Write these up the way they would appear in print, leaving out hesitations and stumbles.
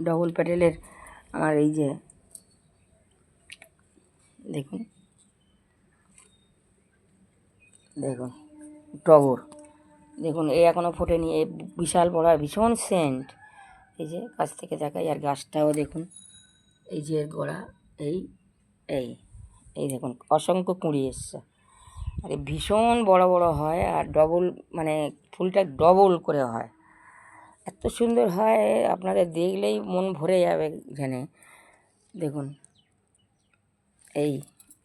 Double প্যাটেলের আমার এই যে দেখুন দেখুন টগর, দেখুন এই এখনও ফোটেনি, এই বিশাল বড় আর ভীষণ সেন্ট। এই যে কাছ থেকে দেখাই, আর গাছটাও দেখুন, এই যে এর গোড়া, এই এই এই দেখুন অসংখ্য কুঁড়ি এসছে, আর ভীষণ বড় বড় হয়, আর ডবল মানে ফুলটা ডবল করে হয়, এত সুন্দর হয় আপনাদের দেখলেই মন ভরে যাবে এখানে। দেখুন এই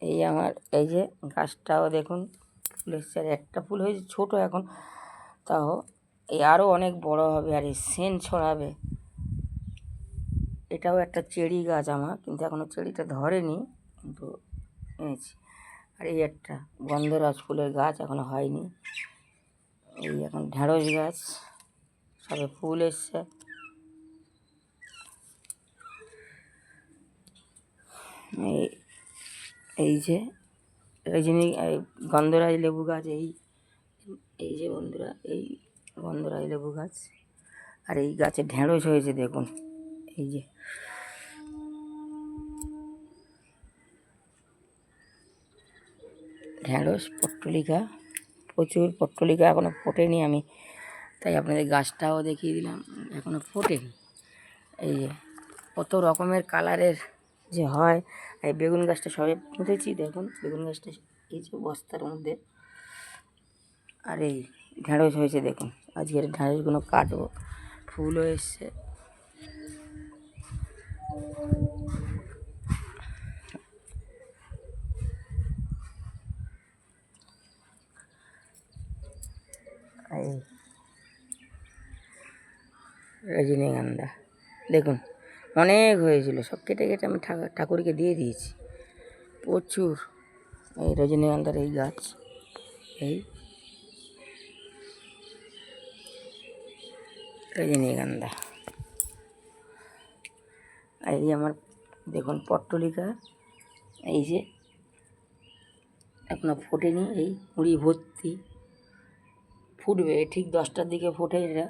এই আমার এই যে গাছটাও দেখুন ফুল এসছে, আর একটা ফুল হয়েছে ছোটো এখন, তাও এই আরও অনেক বড় হবে, আর এই সেন্ট ছড়াবে। এটাও একটা চেরি গাছ আমার, কিন্তু এখনও চেরিটা ধরেনি, কিন্তু এনেছি। আর এই একটা গন্ধরাজ ফুলের গাছ এখনও হয়নি। এই এখন ঢ্যাঁড়স গাছ সবে ফুল এসছে। এই যে গন্ধরাজ লেবু গাছ, এই যে বন্ধুরা এই গন্ধরাজ লেবু গাছ, আর এই গাছে ঢ্যাঁড়স হয়েছে দেখুন, এই যে ঢ্যাঁড়স, পট্টলিকা, প্রচুর পট্টলিকা এখনও ফোটেনি, আমি তাই আপনাদের গাছটাও দেখিয়ে দিলাম, এখনও ফোটেনি। এই যে কত রকমের কালারের যে হয়। এই বেগুন গাছটা সবে পুঁতেছি, দেখুন বেগুন গাছটা এই যে বস্তার মধ্যে, আর এই ঢ্যাঁড়স হয়েছে দেখুন, আজকের ঢ্যাঁড়সগুলো কাটবো, ফুলও এসছে। এই রজনীগন্ধা দেখুন অনেক হয়েছিল, সব কেটে কেটে আমি ঠাকুরকে দিয়ে দিয়েছি, প্রচুর। এই রজনীগন্ধার এই গাছ, এই রজনীগন্ধা, এই আমার দেখুন পট্টলিকা, এই যে এখনো ফোটেনি, এই কুঁড়ি ভর্তি, ফুটবে ঠিক 10টার দিকে ফোটে এটা।